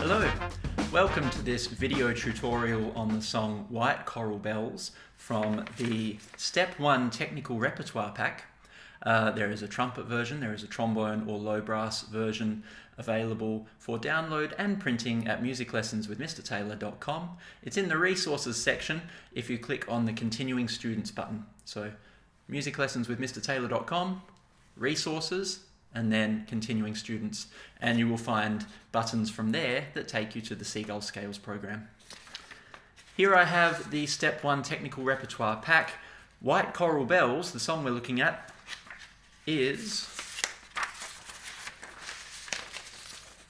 Hello, welcome to this video tutorial on the song White Coral Bells from the Step 1 Technical Repertoire Pack. There is a trumpet version, there is a trombone or low brass version available for download and printing at musiclessonswithmrtaylor.com. It's in the resources section if you click on the Continuing Students button. So musiclessonswithmrtaylor.com, resources, and then continuing students, and you will find buttons from there that take you to the Seagull Scales program. Here I have the Step 1 Technical Repertoire Pack. White Coral Bells, the song we're looking at, is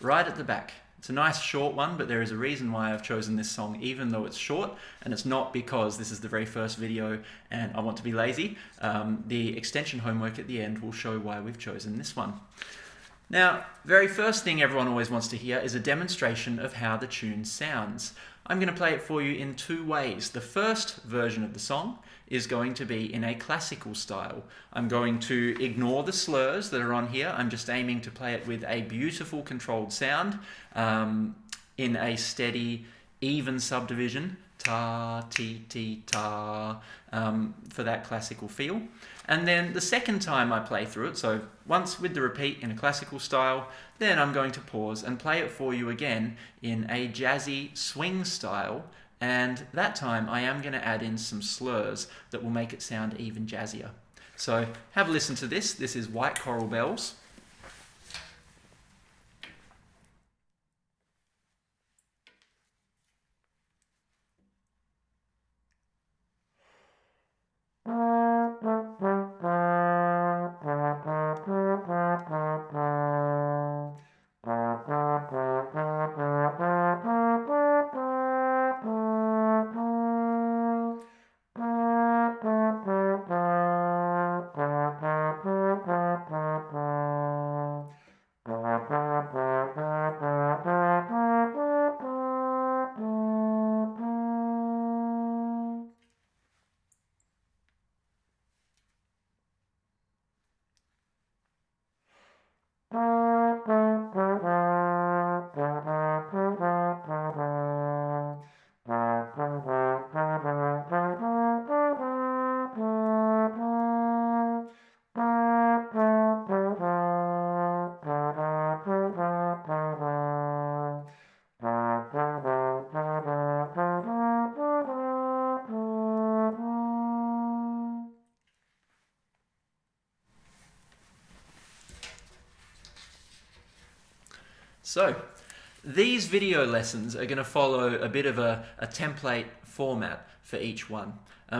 right at the back. It's a nice short one, but there is a reason why I've chosen this song even though it's short, and it's not because this is the very first video and I want to be lazy. The extension homework at the end will show why we've chosen this one. Now, very first thing everyone always wants to hear is a demonstration of how the tune sounds. I'm going to play it for you in two ways. The first version of the song is going to be in a classical style. I'm going to ignore the slurs that are on here. I'm just aiming to play it with a beautiful controlled sound in a steady, even subdivision. Ta, ti, ti, ta, for that classical feel. And then the second time I play through it, so once with the repeat in a classical style, then I'm going to pause and play it for you again in a jazzy swing style, and that time I am going to add in some slurs that will make it sound even jazzier. So have a listen to this. This is White Coral Bells. So, these video lessons are going to follow a bit of a template format for each one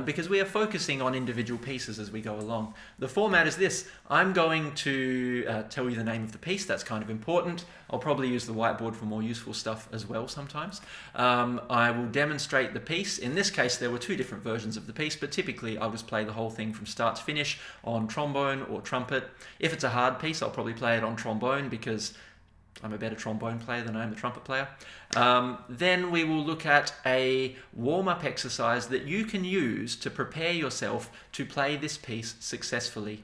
because we are focusing on individual pieces as we go along. The format is this. I'm going to tell you the name of the piece. That's kind of important. I'll probably use the whiteboard for more useful stuff as well sometimes. I will demonstrate the piece. In this case, there were two different versions of the piece, but typically I'll just play the whole thing from start to finish on trombone or trumpet. If it's a hard piece, I'll probably play it on trombone because I'm a better trombone player than I am a trumpet player. Then we will look at a warm-up exercise that you can use to prepare yourself to play this piece successfully.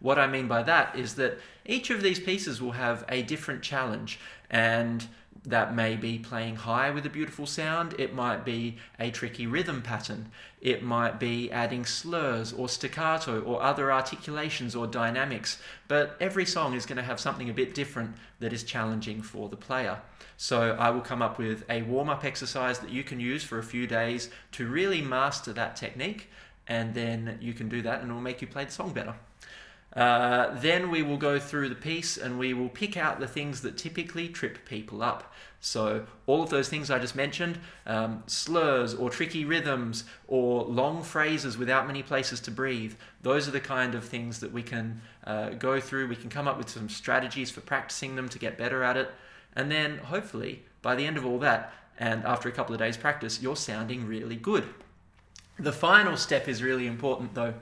What I mean by that is that each of these pieces will have a different challenge, and that may be playing high with a beautiful sound, it might be a tricky rhythm pattern, it might be adding slurs or staccato or other articulations or dynamics, but every song is going to have something a bit different that is challenging for the player. So I will come up with a warm-up exercise that you can use for a few days to really master that technique, and then you can do that and it will make you play the song better. Then we will go through the piece and we will pick out the things that typically trip people up. So all of those things I just mentioned, slurs or tricky rhythms or long phrases without many places to breathe, those are the kind of things that we can go through. We can come up with some strategies for practicing them to get better at it. And then hopefully by the end of all that, and after a couple of days practice, you're sounding really good. The final step is really important though.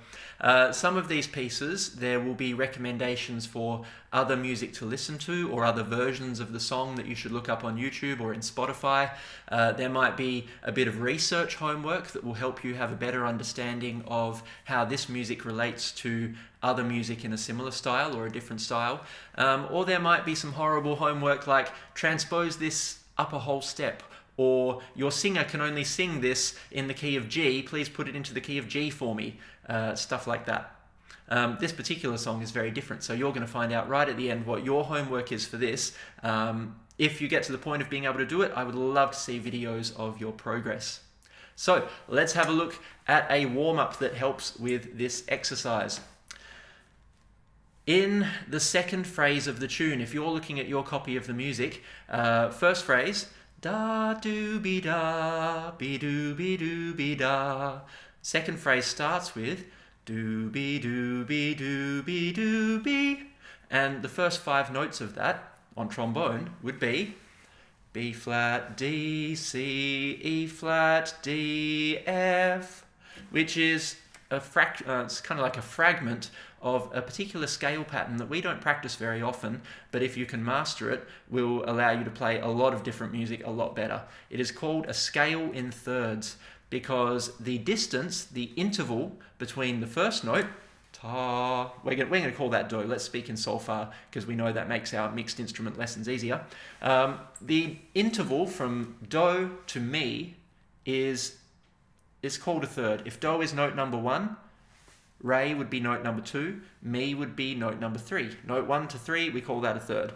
Some of these pieces, there will be recommendations for other music to listen to or other versions of the song that you should look up on YouTube or in Spotify. There might be a bit of research homework that will help you have a better understanding of how this music relates to other music in a similar style or a different style. Or there might be some horrible homework like transpose this up a whole step. Or your singer can only sing this in the key of G, please put it into the key of G for me. Stuff like that. This particular song is very different, so you're going to find out right at the end what your homework is for this. If you get to the point of being able to do it, I would love to see videos of your progress. So let's have a look at a warm-up that helps with this exercise. In the second phrase of the tune, if you're looking at your copy of the music, first phrase, da doo be da, be doo be da. Second phrase starts with do be doo be doo be doo be, and the first 5 notes of that on trombone would be B flat, D, C, E flat, D, F, which is it's kind of like a fragment of a particular scale pattern that we don't practice very often, but if you can master it, will allow you to play a lot of different music a lot better. It is called a scale in thirds because the distance, the interval between the first note, ta, we're going to call that do. Let's speak in solfa because we know that makes our mixed instrument lessons easier. The interval from do to mi is called a third. If do is note number 1, re would be note number 2, mi would be note number 3. Note 1 to 3, we call that a third.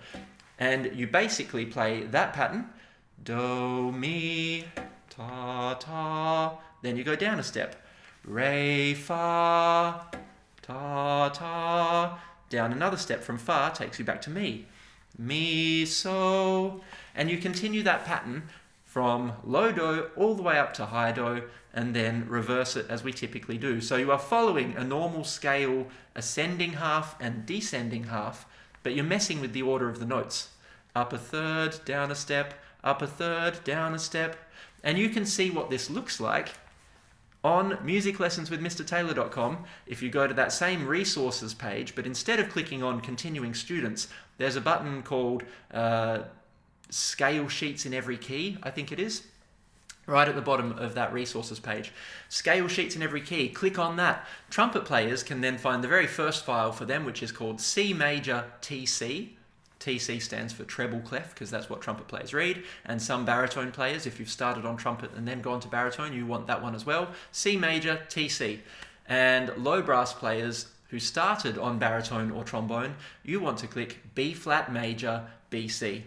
And you basically play that pattern, do, mi, ta, ta, then you go down a step, re, fa, ta, ta, down another step from fa takes you back to mi, so, and you continue that pattern from low do all the way up to high do, and then reverse it as we typically do. So you are following a normal scale ascending half and descending half, but you're messing with the order of the notes. Up a third, down a step, up a third, down a step, and you can see what this looks like on musiclessonswithmrtaylor.com. If you go to that same resources page, but instead of clicking on continuing students, there's a button called scale sheets in every key, I think it is, right at the bottom of that resources page. Scale sheets in every key, click on that. Trumpet players can then find the very first file for them, which is called C major TC. TC stands for treble clef because that's what trumpet players read, and some baritone players, if you've started on trumpet and then gone to baritone, you want that one as well. C major TC. And low brass players who started on baritone or trombone, you want to click B flat major BC.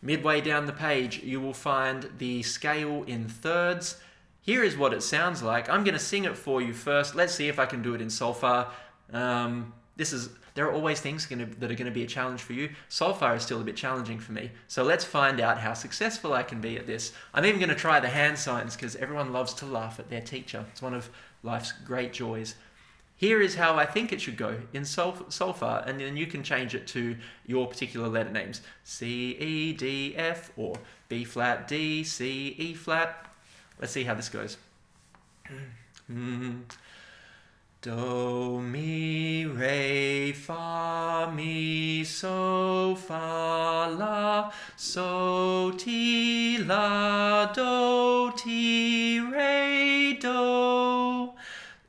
Midway down the page, you will find the scale in thirds. Here is what it sounds like. I'm going to sing it for you first. Let's see if I can do it in solfa. There are always things that are going to be a challenge for you. Solfa is still a bit challenging for me. So let's find out how successful I can be at this. I'm even going to try the hand signs because everyone loves to laugh at their teacher. It's one of life's great joys. Here is how I think it should go in solfa, and then you can change it to your particular letter names. C, E, D, F, or B flat, D, C, E flat. Let's see how this goes. Do, mi, re, fa, mi, so, fa, la, so, ti, la, do, ti, re, do.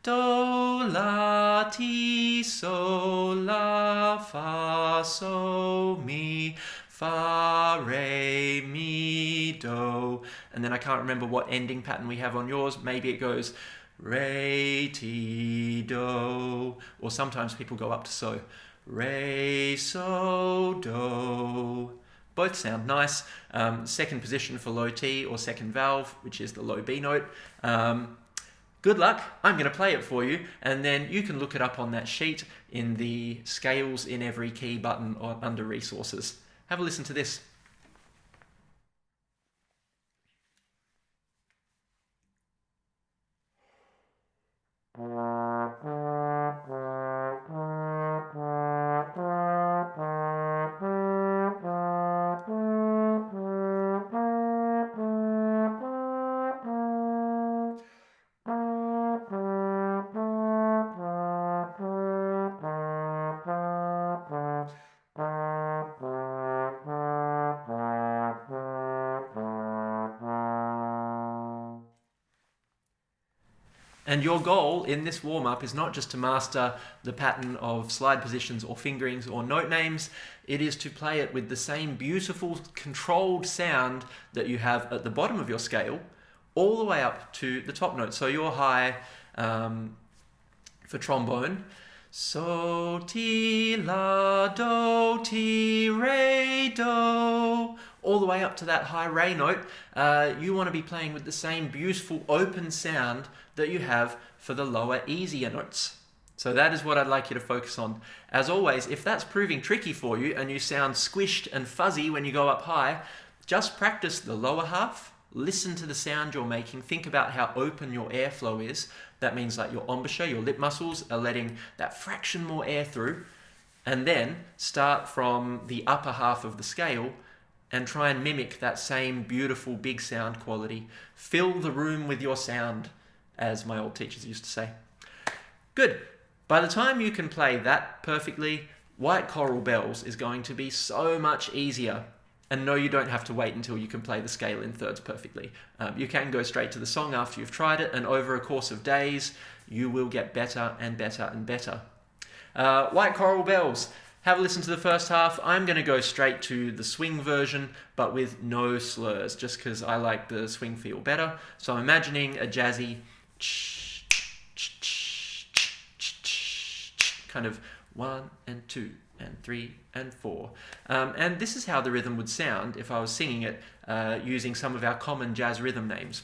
Do, la, ti, so, la, fa, so, mi, fa, re, mi, do. And then I can't remember what ending pattern we have on yours. Maybe it goes re, ti, do. Or sometimes people go up to so. Re, so, do. Both sound nice. Second position for low T or second valve, which is the low B note. Good luck. I'm going to play it for you, and then you can look it up on that sheet in the scales in every key button or under resources. Have a listen to this. And your goal in this warm-up is not just to master the pattern of slide positions or fingerings or note names, it is to play it with the same beautiful controlled sound that you have at the bottom of your scale, all the way up to the top note. So your high for trombone, so, ti, la, do, ti, re, do, all the way up to that high re note, you want to be playing with the same beautiful open sound that you have for the lower, easier notes. So that is what I'd like you to focus on. As always, if that's proving tricky for you and you sound squished and fuzzy when you go up high, just practice the lower half, listen to the sound you're making, think about how open your airflow is. That means like your embouchure, your lip muscles are letting that fraction more air through, and then start from the upper half of the scale and try and mimic that same beautiful big sound quality. Fill the room with your sound, as my old teachers used to say. Good. By the time you can play that perfectly, White Coral Bells is going to be so much easier. And no, you don't have to wait until you can play the scale in thirds perfectly. You can go straight to the song after you've tried it, and over a course of days, you will get better and better and better. White Coral Bells. Have a listen to the first half. I'm going to go straight to the swing version, but with no slurs, just because I like the swing feel better. So I'm imagining a jazzy kind of 1 and 2 and 3 and 4. And this is how the rhythm would sound if I was singing it using some of our common jazz rhythm names.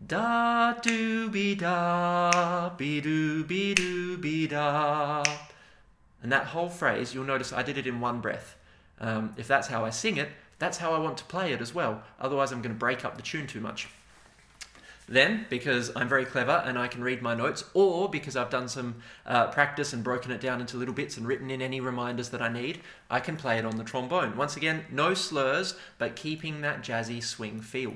Da do be da, be do be da. And that whole phrase, you'll notice I did it in one breath. If that's how I sing it, that's how I want to play it as well. Otherwise I'm going to break up the tune too much. Then, because I'm very clever and I can read my notes, or because I've done some practice and broken it down into little bits and written in any reminders that I need, I can play it on the trombone. Once again, no slurs, but keeping that jazzy swing feel.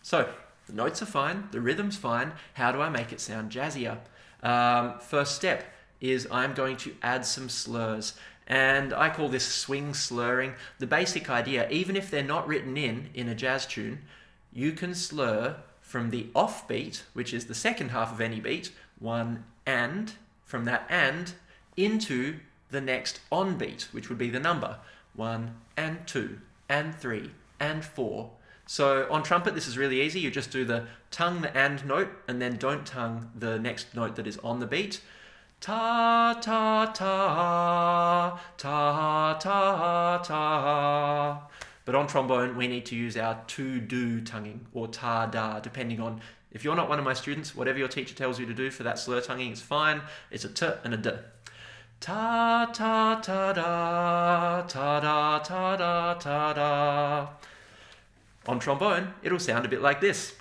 So, the notes are fine, the rhythm's fine. How do I make it sound jazzier? First step is I'm going to add some slurs. And I call this swing slurring. The basic idea, even if they're not written in a jazz tune, you can slur from the off beat, which is the second half of any beat, one and, from that and, into the next on beat, which would be the number. 1 and 2 and 3 and 4. So on trumpet, this is really easy. You just do the tongue the and note and then don't tongue the next note that is on the beat. Ta, ta, ta, ta, ta, ta. But on trombone, we need to use our to-do tonguing or ta-da, depending on, if you're not one of my students, whatever your teacher tells you to do for that slur tonguing is fine. It's a t and a d. Ta, ta, ta, da, ta, da, ta, da, ta, da. On trombone, it'll sound a bit like this.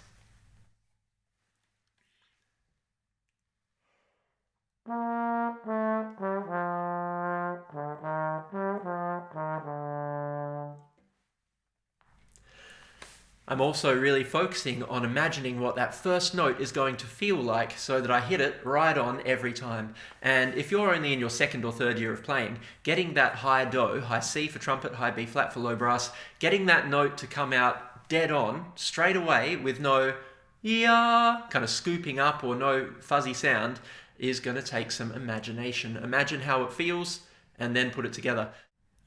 I'm also really focusing on imagining what that first note is going to feel like so that I hit it right on every time. And if you're only in your second or third year of playing, getting that high do, high C for trumpet, high B flat for low brass, getting that note to come out dead on, straight away, with no yeah kind of scooping up or no fuzzy sound, is going to take some imagination. Imagine how it feels and then put it together.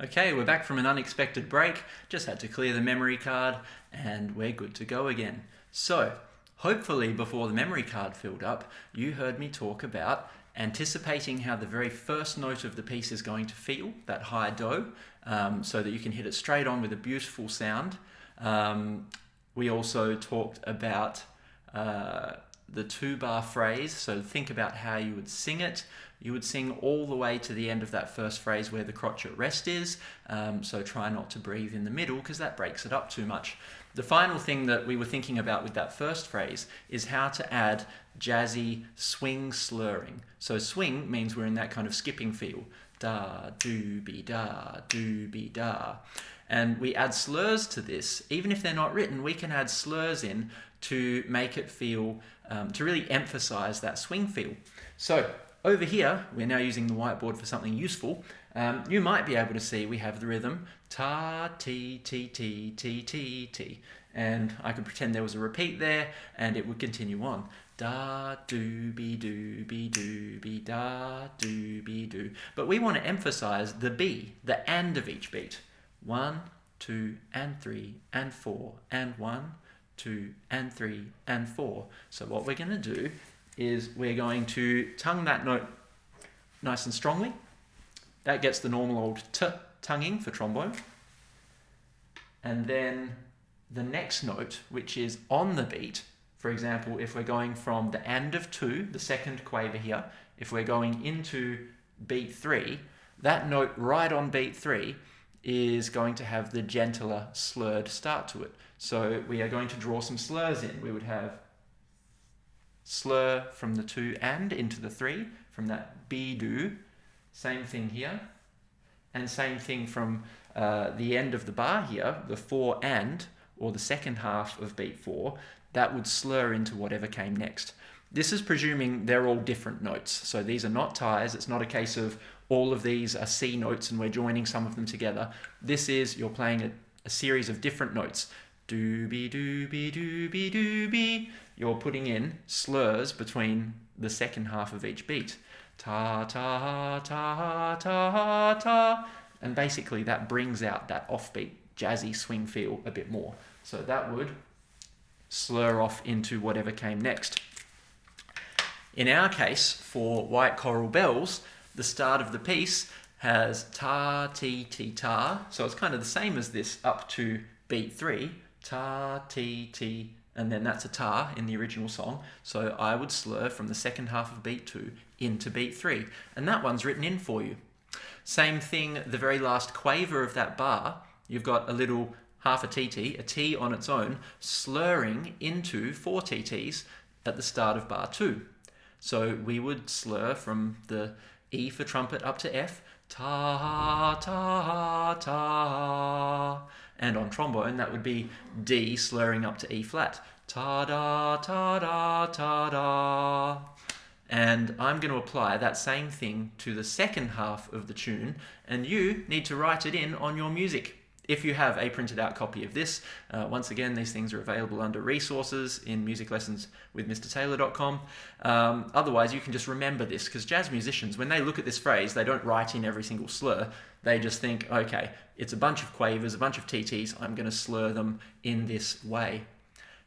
Okay, we're back from an unexpected break. Just had to clear the memory card and we're good to go again. So, hopefully before the memory card filled up, you heard me talk about anticipating how the very first note of the piece is going to feel, that high do, so that you can hit it straight on with a beautiful sound. We also talked about the 2-bar phrase, so think about how you would sing it. You would sing all the way to the end of that first phrase where the crotch at rest is, so try not to breathe in the middle because that breaks it up too much. The final thing that we were thinking about with that first phrase is how to add jazzy swing slurring. So swing means we're in that kind of skipping feel. Da, do, be, da, do, be, da. And we add slurs to this. Even if they're not written, we can add slurs in to make it feel, to really emphasize that swing feel. So over here, we're now using the whiteboard for something useful. You might be able to see we have the rhythm ta, ti, ti, ti, ti, ti, ti. And I could pretend there was a repeat there and it would continue on. Da, do, be, do, be, do, be, da, do, be, do. But we want to emphasize the B, the and of each beat. 1, 2, and 3, and 4, and 1, 2, and 3, and 4. So what we're going to do is we're going to tongue that note nice and strongly. That gets the normal old t tonguing for trombone. And then the next note, which is on the beat, for example, if we're going from the and of 2, the second quaver here, if we're going into beat 3, that note right on beat 3 is going to have the gentler slurred start to it. So we are going to draw some slurs in. We would have slur from the 2 and into the 3, from that be do. Same thing here. And same thing from the end of the bar here, the 4 and, or the second half of beat 4, that would slur into whatever came next. This is presuming they're all different notes. So these are not ties. It's not a case of all of these are C notes and we're joining some of them together. This is, you're playing a series of different notes. Do-be, do-be, do-be, do-be. You're putting in slurs between the second half of each beat. Ta, ta, ta, ta, ta. And basically that brings out that offbeat, jazzy swing feel a bit more. So that would slur off into whatever came next. In our case, for White Coral Bells, the start of the piece has ta, ti, ti, ta. So it's kind of the same as this up to beat 3. Ta, ti, ti, and then that's a ta in the original song. So I would slur from the second half of beat 2 into beat 3. And that one's written in for you. Same thing, the very last quaver of that bar, you've got a little half a TT, a T on its own, slurring into 4 TTs at the start of bar 2. So we would slur from the E for trumpet up to F, ta, ta, ta. And on trombone, that would be D slurring up to E flat, ta, da, ta, da, ta, da. And I'm going to apply that same thing to the second half of the tune, and you need to write it in on your music. If you have a printed out copy of this, once again, these things are available under resources in musiclessonswithmrtaylor.com. Otherwise, you can just remember this, because jazz musicians, when they look at this phrase, they don't write in every single slur. They just think, okay, it's a bunch of quavers, a bunch of TTs, I'm going to slur them in this way.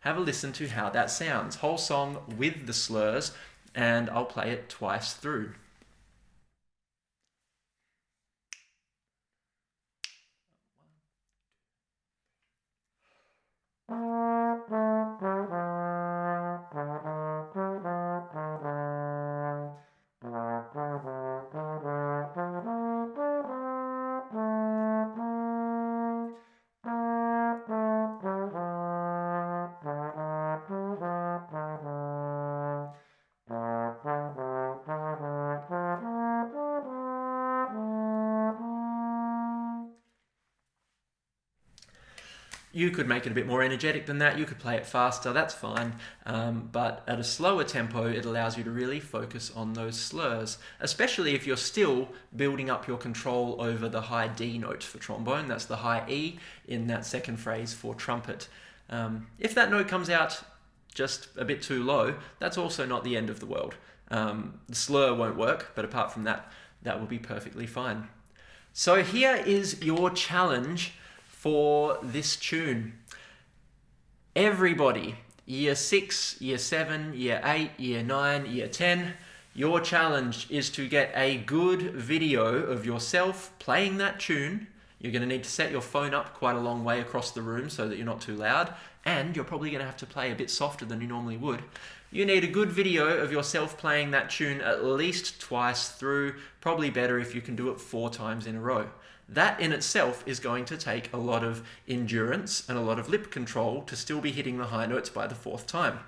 Have a listen to how that sounds. Whole song with the slurs, and I'll play it twice through. You could make it a bit more energetic than that, you could play it faster, that's fine, but at a slower tempo it allows you to really focus on those slurs, especially if you're still building up your control over the high D note for trombone. That's the high E in that second phrase for trumpet. If that note comes out just a bit too low, that's also not the end of the world. The slur won't work, but apart from that, that will be perfectly fine. So here is your challenge for this tune. Everybody, year 6, year 7, year 8, year 9, year 10, your challenge is to get a good video of yourself playing that tune. You're going to need to set your phone up quite a long way across the room so that you're not too loud, and you're probably going to have to play a bit softer than you normally would. You need a good video of yourself playing that tune at least twice through, probably better if you can do it 4 times in a row. That in itself is going to take a lot of endurance and a lot of lip control to still be hitting the high notes by the 4th time.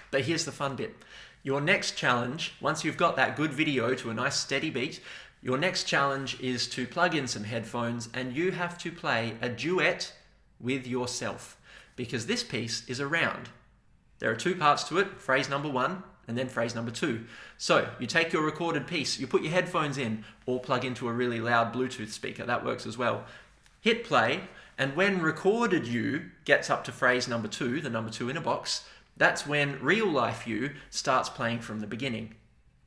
But here's the fun bit. Your next challenge, once you've got that good video to a nice steady beat, your next challenge is to plug in some headphones and you have to play a duet with yourself, because this piece is a round. There are 2 parts to it. Phrase number 1, and then phrase number 2. So you take your recorded piece, you put your headphones in, or plug into a really loud Bluetooth speaker. That works as well. Hit play, and when recorded you gets up to phrase number 2, the number 2 in a box, that's when real life you starts playing from the beginning.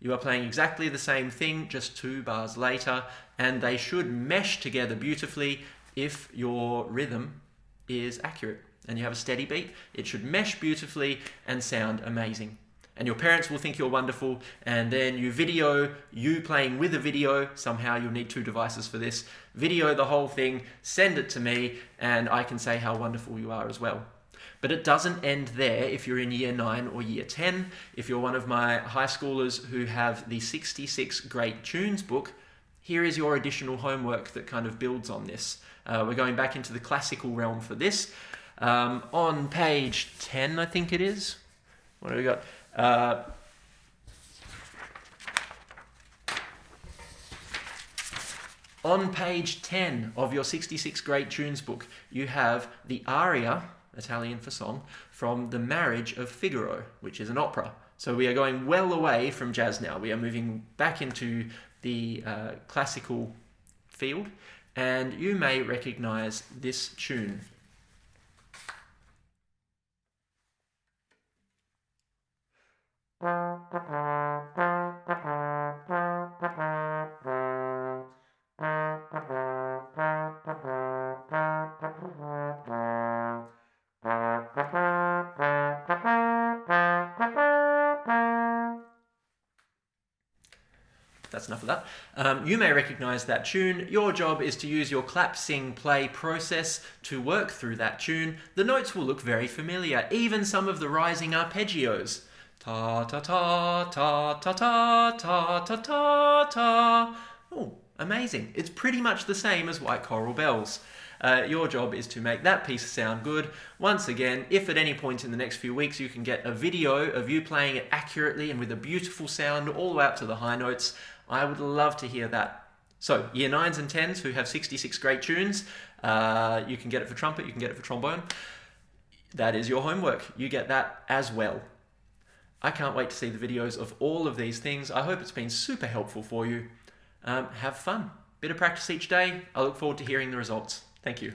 You are playing exactly the same thing, just 2 bars later, and they should mesh together beautifully if your rhythm is accurate and you have a steady beat. It should mesh beautifully and sound amazing. And your parents will think you're wonderful, and then you video you playing with a video. Somehow you'll need 2 devices for this. Video the whole thing, send it to me, and I can say how wonderful you are as well. But it doesn't end there if you're in year 9 or year 10. If you're one of my high schoolers who have the 66 Great Tunes book, here is your additional homework that kind of builds on this. We're going back into the classical realm for this. On page 10, I think it is. What do we got? On page 10 of your 66 Great Tunes book, you have the aria, Italian for song, from The Marriage of Figaro, which is an opera. So we are going well away from jazz now. We are moving back into the classical field, and you may recognize this tune. That's enough of that. You may recognize that tune. Your job is to use your clap, sing, play process to work through that tune. The notes will look very familiar, even some of the rising arpeggios. Ta ta ta ta ta ta ta ta ta ta. Oh, amazing. It's pretty much the same as White Coral Bells. Your job is to make that piece sound good. Once again, if at any point in the next few weeks you can get a video of you playing it accurately and with a beautiful sound all the way up to the high notes, I would love to hear that. So, year 9s and 10s who have 66 Great Tunes, you can get it for trumpet, you can get it for trombone. That is your homework. You get that as well. I can't wait to see the videos of all of these things. I hope it's been super helpful for you. Have fun. Bit of practice each day. I look forward to hearing the results. Thank you.